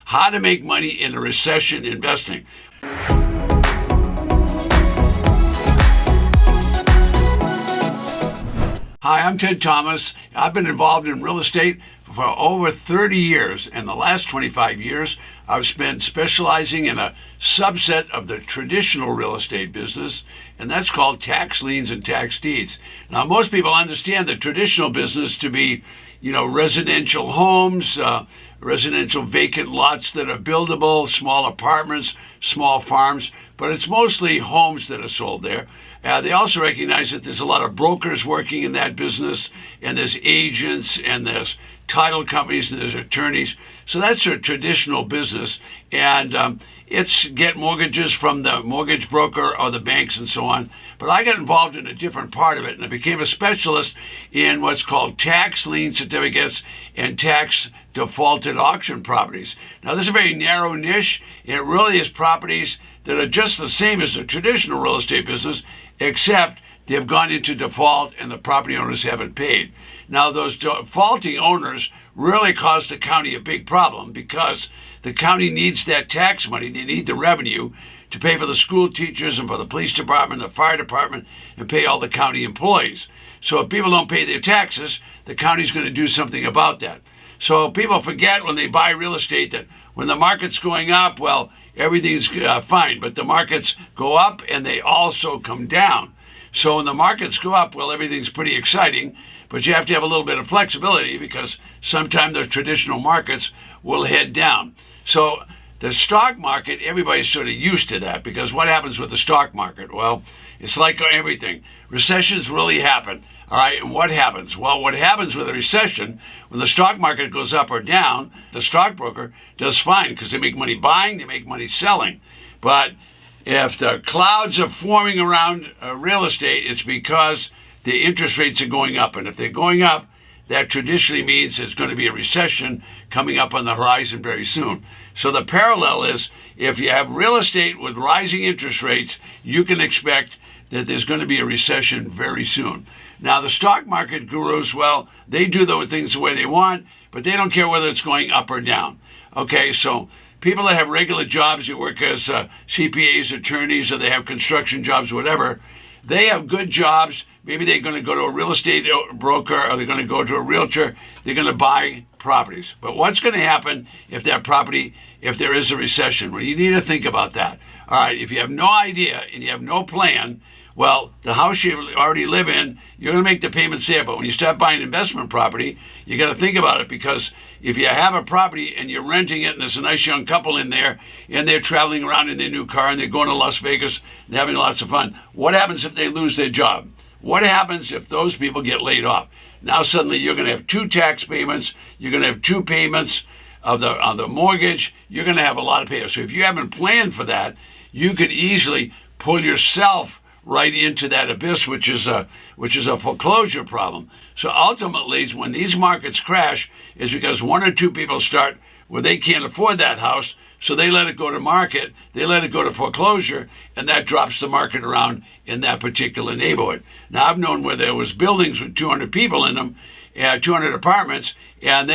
How to Make Money in a Recession Investing. Hi, I'm Ted Thomas. I've been involved in real estate for over 30 years, and the last 25 years I've spent specializing in a subset of the traditional real estate business, and that's called tax liens and tax deeds. Now, most people understand the traditional business to be, residential homes, residential vacant lots that are buildable, small apartments, small farms, but it's mostly homes that are sold there. They also recognize that there's a lot of brokers working in that business, and there's agents, and there's title companies, and there's attorneys. So that's a traditional business, and it's get mortgages from the mortgage broker or the banks and so on. But I got involved in a different part of it, and I became a specialist in what's called tax lien certificates and tax defaulted auction properties. Now, this is a very narrow niche. It really is properties that are just the same as the traditional real estate business, except they've gone into default and the property owners haven't paid. Now, those defaulting owners really cause the county a big problem because the county needs that tax money. They need the revenue to pay for the school teachers and for the police department, the fire department, and pay all the county employees. So if people don't pay their taxes, the county's going to do something about that. So people forget when they buy real estate that when the market's going up, well, everything's fine, but the markets go up and they also come down. So when the markets go up, well, everything's pretty exciting, but you have to have a little bit of flexibility because sometimes the traditional markets will head down. So the stock market, everybody's sort of used to that because what happens with the stock market? Well, it's like everything. Recessions really happen. All right, and what happens? Well, what happens with a recession, when the stock market goes up or down, the stockbroker does fine because they make money buying, they make money selling. But if the clouds are forming around real estate, it's because the interest rates are going up. And if they're going up, that traditionally means there's going to be a recession coming up on the horizon very soon. So the parallel is if you have real estate with rising interest rates, you can expect that there's going to be a recession very soon. Now, the stock market gurus, well, they do those things the way they want, but they don't care whether it's going up or down. Okay, so people that have regular jobs, who work as CPAs, attorneys, or they have construction jobs, whatever, they have good jobs. Maybe they're going to go to a real estate broker or they're going to go to a realtor. They're going to buy properties. But what's going to happen if there is a recession? Well, you need to think about that. All right, if you have no idea and you have no plan, well, the house you already live in, you're going to make the payments there. But when you start buying investment property, you got to think about it because if you have a property and you're renting it and there's a nice young couple in there and they're traveling around in their new car and they're going to Las Vegas, they're having lots of fun. What happens if they lose their job? What happens if those people get laid off? Now suddenly you're going to have two tax payments. You're going to have two payments on the mortgage. You're going to have a lot of payments. So if you haven't planned for that, you could easily pull yourself right into that abyss, which is a foreclosure problem. So ultimately, when these markets crash, is because one or two people start where they can't afford that house, so they let it go to market, they let it go to foreclosure, and that drops the market around in that particular neighborhood. Now, I've known where there was buildings with 200 people in them, 200 apartments, and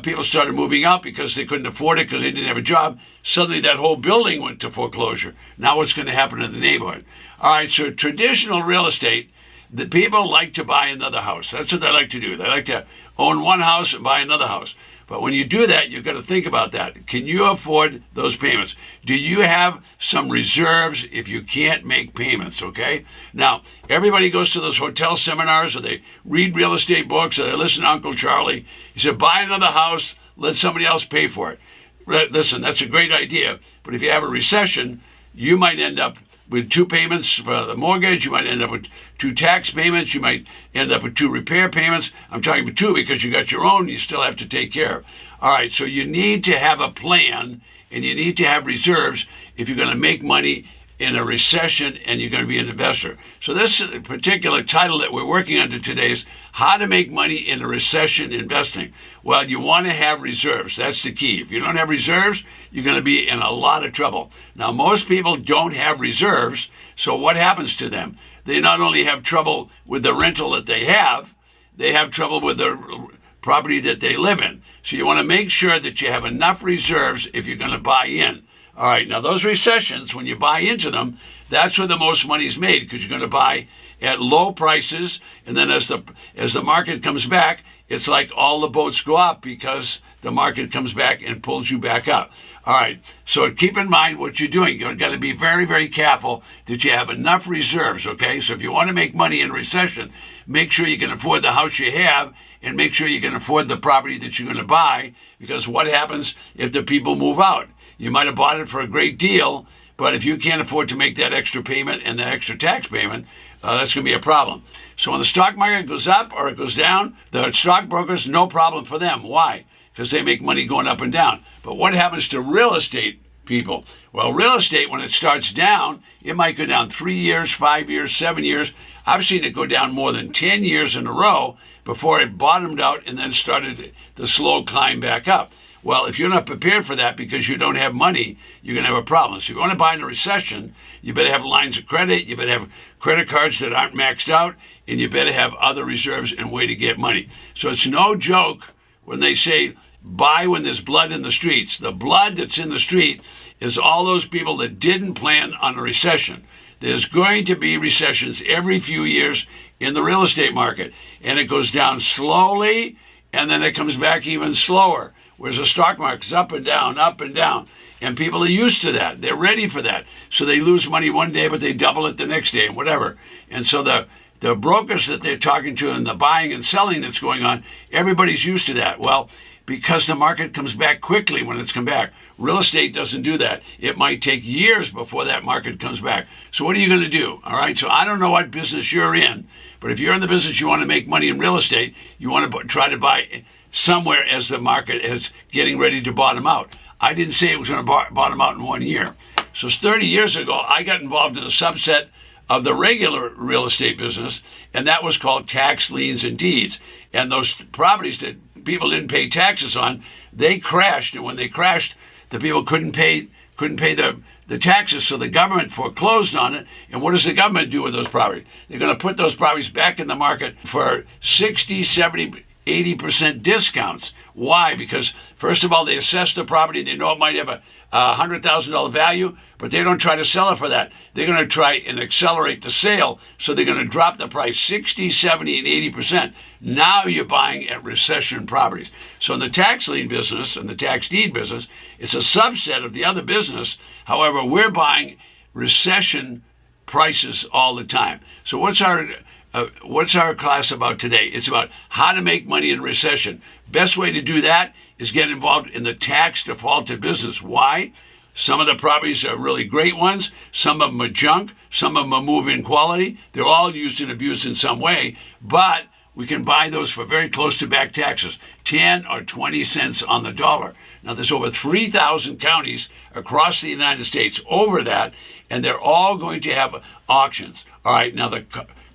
people started moving out because they couldn't afford it because they didn't have a job. Suddenly that whole building went to foreclosure. Now what's going to happen in the neighborhood? All right, so traditional real estate, the people like to buy another house. That's what they like to do. They like to own one house and buy another house. But when you do that, you've got to think about that. Can you afford those payments? Do you have some reserves if you can't make payments, okay? Now, everybody goes to those hotel seminars or they read real estate books or they listen to Uncle Charlie. He said, buy another house, let somebody else pay for it. Listen, that's a great idea, but if you have a recession, you might end up with two payments for the mortgage. You might end up with two tax payments. You might end up with two repair payments. I'm talking about two because you got your own you still have to take care of. All right, so you need to have a plan and you need to have reserves if you're going to make money in a recession and you're going to be an investor. So this particular title that we're working under today is How to Make Money in a Recession Investing. Well, you want to have reserves. That's the key. If you don't have reserves, you're going to be in a lot of trouble. Now, most people don't have reserves, so what happens to them? They not only have trouble with the rental that they have trouble with the property that they live in. So you want to make sure that you have enough reserves if you're going to buy in. All right, now those recessions, when you buy into them, that's where the most money is made, because you're going to buy at low prices, and then as the market comes back, it's like all the boats go up because the market comes back and pulls you back up. All right, so keep in mind what you're doing. You've got to be very, very careful that you have enough reserves, okay? So if you want to make money in recession, make sure you can afford the house you have, and make sure you can afford the property that you're going to buy, because what happens if the people move out? You might have bought it for a great deal, but if you can't afford to make that extra payment and that extra tax payment, that's going to be a problem. So when the stock market goes up or it goes down, the stockbrokers, no problem for them. Why? Because they make money going up and down. But what happens to real estate people? Well, real estate, when it starts down, it might go down 3 years, 5 years, 7 years. I've seen it go down more than 10 years in a row before it bottomed out and then started the slow climb back up. Well, if you're not prepared for that because you don't have money, you're going to have a problem. So if you want to buy in a recession, you better have lines of credit, you better have credit cards that aren't maxed out, and you better have other reserves and way to get money. So it's no joke when they say buy when there's blood in the streets. The blood that's in the street is all those people that didn't plan on a recession. There's going to be recessions every few years in the real estate market, and it goes down slowly, and then it comes back even slower. Whereas the stock market's up and down, and people are used to that. They're ready for that. So they lose money one day, but they double it the next day and whatever. And so the brokers that they're talking to and the buying and selling that's going on, everybody's used to that. Well, because the market comes back quickly when it's come back. Real estate doesn't do that. It might take years before that market comes back. So what are you going to do? All right, so I don't know what business you're in, but if you're in the business you want to make money in real estate, you want to try to buy somewhere as the market is getting ready to bottom out. I didn't say it was going to bottom out in 1 year. So 30 years ago, I got involved in a subset of the regular real estate business, and that was called tax liens and deeds. And those properties that people didn't pay taxes on, they crashed. And when they crashed, the people couldn't pay the taxes, so the government foreclosed on it. And what does the government do with those properties? They're going to put those properties back in the market for 60, 70, 80% discounts. Why? Because first of all, they assess the property. They know it might have a $100,000 value, but they don't try to sell it for that. They're going to try and accelerate the sale, so they're going to drop the price 60, 70, and 80%. Now you're buying at recession properties. So in the tax lien business and the tax deed business, it's a subset of the other business. However, we're buying recession prices all the time. So what's our class about today? It's about how to make money in recession. Best way to do that is get involved in the tax defaulted business. Why? Some of the properties are really great ones. Some of them are junk. Some of them are move-in quality. They're all used and abused in some way, but we can buy those for very close to back taxes, 10 or 20 cents on the dollar. Now, there's over 3,000 counties across the United States over that, and they're all going to have auctions. All right, now the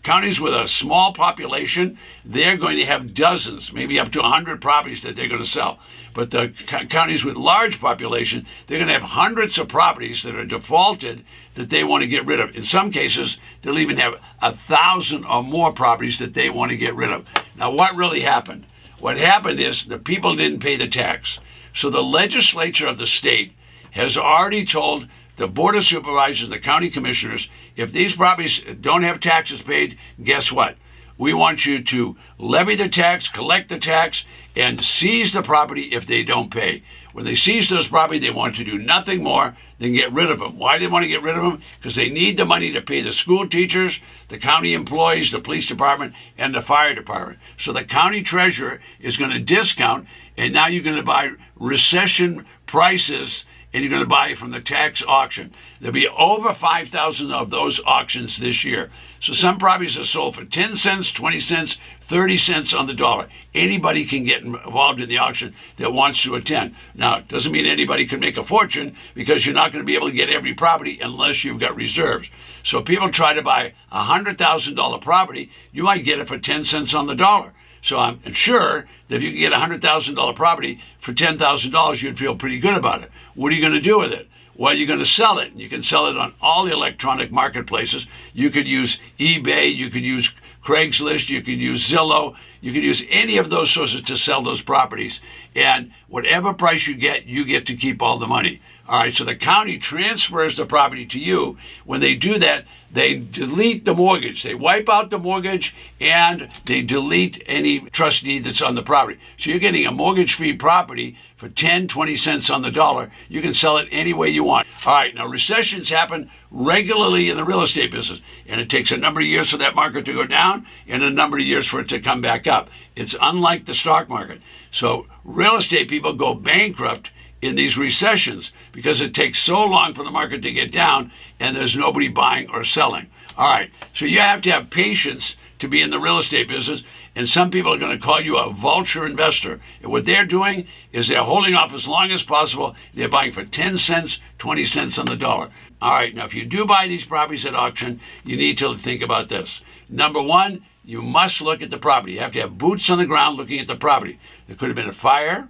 counties with a small population, they're going to have dozens, maybe up to 100 properties that they're going to sell. But the counties with large population, they're going to have hundreds of properties that are defaulted that they want to get rid of. In some cases, they'll even have 1,000 or more properties that they want to get rid of. Now, what really happened? What happened is the people didn't pay the tax. So the legislature of the state has already told the Board of Supervisors, the county commissioners, if these properties don't have taxes paid, guess what? We want you to levy the tax, collect the tax, and seize the property if they don't pay. When they seize those property, they want to do nothing more than get rid of them. Why do they want to get rid of them? Because they need the money to pay the school teachers, the county employees, the police department, and the fire department. So the county treasurer is going to discount, and now you're going to buy recession prices, and you're going to buy from the tax auction. There'll be over 5,000 of those auctions this year. So some properties are sold for 10 cents, 20 cents, 30 cents on the dollar. Anybody can get involved in the auction that wants to attend. Now, it doesn't mean anybody can make a fortune, because you're not going to be able to get every property unless you've got reserves. So people try to buy a $100,000 property, you might get it for 10 cents on the dollar. So I'm sure that if you can get a $100,000 property for $10,000, you'd feel pretty good about it. What are you going to do with it? Well, you're going to sell it. You can sell it on all the electronic marketplaces. You could use eBay. You could use Craigslist. You could use Zillow. You could use any of those sources to sell those properties. and whatever price you get to keep all the money. All right, so the county transfers the property to you. When they do that, they delete the mortgage. They wipe out the mortgage and they delete any trust deed that's on the property. So you're getting a mortgage-free property for 10, 20 cents on the dollar. You can sell it any way you want. All right, now recessions happen regularly in the real estate business, and it takes a number of years for that market to go down and a number of years for it to come back up. It's unlike the stock market. So real estate people go bankrupt in these recessions because it takes so long for the market to get down and there's nobody buying or selling. All right, so you have to have patience to be in the real estate business, and some people are going to call you a vulture investor. And what they're doing is they're holding off as long as possible. They're buying for 10 cents, 20 cents on the dollar. All right, now if you do buy these properties at auction, you need to think about this. Number one, you must look at the property. You have to have boots on the ground looking at the property. There could have been a fire.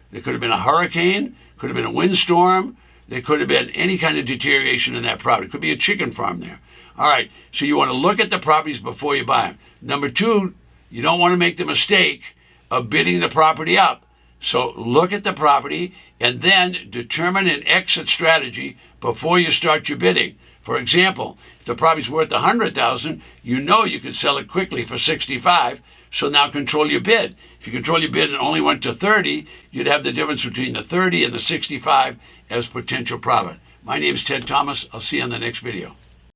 There could have been a hurricane, could have been a windstorm, there could have been any kind of deterioration in that property. It could be a chicken farm there. All right, so you want to look at the properties before you buy them. Number two, you don't want to make the mistake of bidding the property up. So look at the property and then determine an exit strategy before you start your bidding. For example, if the property's worth $100,000, you know you can sell it quickly for $65,000. So now control your bid. If you control your bid and only went to 30, you'd have the difference between the 30 and the 65 as potential profit. My name is Ted Thomas. I'll see you on the next video.